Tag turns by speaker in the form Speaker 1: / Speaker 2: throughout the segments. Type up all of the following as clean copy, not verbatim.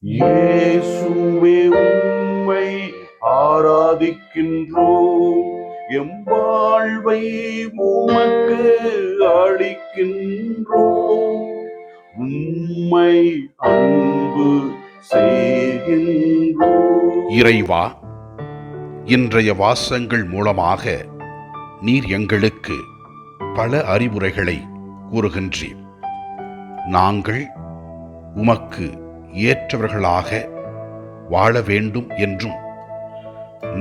Speaker 1: இயேசுவே உம்மை ஆராதிக்கின்றோம், எம் வாழ்வை உமக்கு அளிக்கின்றோம், உம்மை அன்பு செய்கின்றோம்.
Speaker 2: இறைவா, இன்றைய வாசகங்கள் மூலமாக நீர் எங்களுக்கு பல அறிவுரைகளை கூறுகின்றீர். நாங்கள் உமக்கு ஏற்றவர்களாக வாழ வேண்டும் என்றும்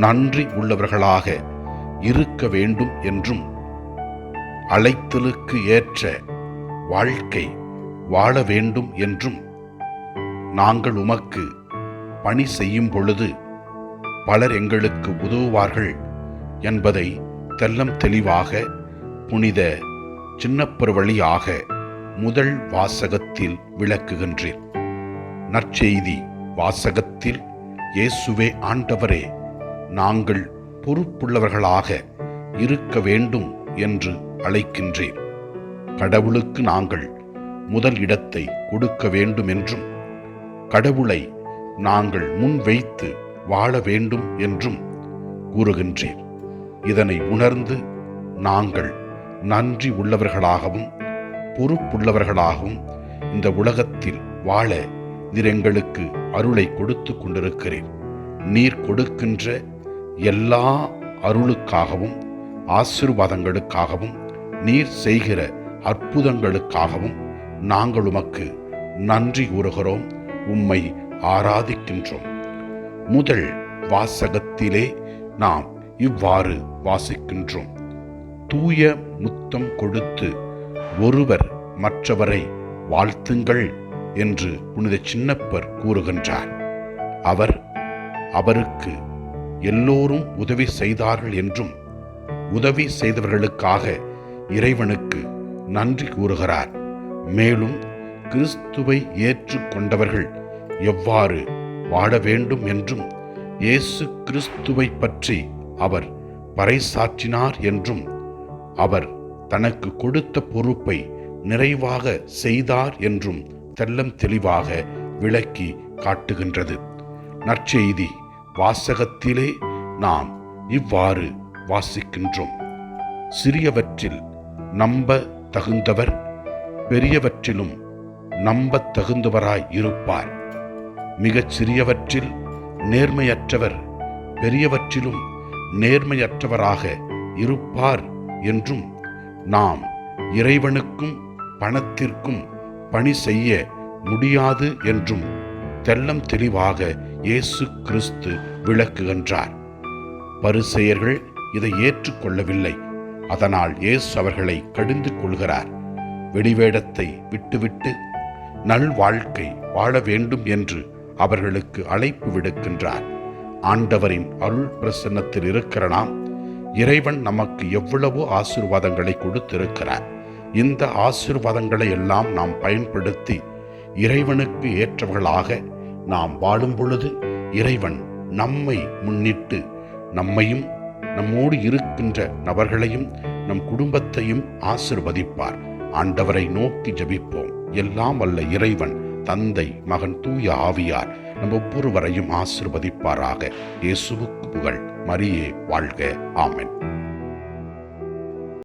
Speaker 2: நன்றி உள்ளவர்களாக இருக்க வேண்டும் என்றும் அழைத்தலுக்கு ஏற்ற வாழ்க்கை வாழ வேண்டும் என்றும் நாங்கள் உமக்கு பணி செய்யும் பொழுது பலர் எங்களுக்கு உதவுவார்கள் என்பதை தெல்லம் தெளிவாக புனித சின்னப்பர் வழியாக முதல் வாசகத்தில் விளக்குகின்றீர். நற்செய்தி வாசகத்தில் இயேசுவே ஆண்டவரே, நாங்கள் பொறுப்புள்ளவர்களாக இருக்க வேண்டும் என்று அழைக்கின்றீர். கடவுளுக்கு நாங்கள் முதல் இடத்தை கொடுக்க வேண்டும் என்றும் கடவுளை நாங்கள் முன்வைத்து வாழ வேண்டும் என்றும் கூறுகின்றீர். இதனை உணர்ந்து நாங்கள் நன்றி உள்ளவர்களாகவும் பொறுப்புள்ளவர்களாகவும் இந்த உலகத்தில் வாழ நீர் எங்களுக்கு அருளை கொடுத்து கொண்டிருக்கிறீர். நீர் கொடுக்கின்ற எல்லா அருளுக்காகவும் ஆசீர்வாதங்களுக்காகவும் நீர் செய்கிற அற்புதங்களுக்காகவும் நாங்கள் உமக்கு நன்றி கூறுகிறோம், உம்மை ஆராதிக்கின்றோம். முதல் வாசகத்திலே நாம் இவ்வாறு வாசிக்கின்றோம். தூய முத்தம் கொடுத்து ஒருவர் மற்றவரை வாழ்த்துங்கள் என்று புனித சின்னப்பர் கூறுகின்றார். அவருக்கு எல்லோரும் உதவி செய்தார்கள் என்றும் உதவி செய்தவர்களுக்காக இறைவனுக்கு நன்றி கூறுகிறார். மேலும் கிறிஸ்துவை ஏற்றுக்கொண்டவர்கள் எவ்வாறு வாழ வேண்டும் என்றும் இயேசு கிறிஸ்துவை பற்றி அவர் பறைசாற்றினார் என்றும் அவர் தனக்கு கொடுத்த பொறுப்பை நிறைவாக செய்தார் என்றும் தெல்லம் தெளிவாக விளக்கி காட்டுகின்றது. நற்செய்தி வாசகத்திலே நாம் இவ்வாறு வாசிக்கின்றோம். சிறியவற்றில் நம்ப தகுந்தவர் பெரியவற்றிலும் நம்ப தகுந்தவராய் இருப்பார். மிகச் சிறியவற்றில் நேர்மையற்றவர் பெரியவற்றிலும் நேர்மையற்றவராக இருப்பார் என்றும் நாம் இறைவனுக்கும் பணத்திற்கும் பணி செய்ய முடியாது என்றும் தெல்லம் தெளிவாக இயேசு கிறிஸ்து விளக்குகின்றார். பரிசேயர்கள் இதை ஏற்றுக்கொள்ளவில்லை. அதனால் இயேசு அவர்களை கடிந்து கொள்கிறார். வெளிவேடத்தை விட்டுவிட்டு நல்வாழ்க்கை வாழ வேண்டும் என்று அவர்களுக்கு அழைப்பு விடுக்கின்றார். ஆண்டவரின் அருள் பிரசன்னத்தில் இருக்கிற நாம் இறைவன் நமக்கு எவ்வளவோ ஆசீர்வாதங்களை கொடுத்திருக்கிறார். இந்த ஆசீர்வாதங்களை எல்லாம் நாம் பயன்படுத்தி இறைவனுக்கு ஏற்றவர்களாக நாம் வாழும் பொழுது இறைவன் நம்மை முன்னிட்டு நம்மையும் நம்மோடு இருக்கின்ற நபர்களையும் நம் குடும்பத்தையும் ஆசீர்வதிப்பார். ஆண்டவரை நோக்கி ஜெபிப்போம். எல்லாம் வல்ல இறைவன் தந்தை, மகன், தூய ஆவியார் நம் ஒவ்வொருவரையும் ஆசீர்வதிப்பாராக. இயேசுவுக்கு புகழ். மரியே வாழ்க. ஆமென்.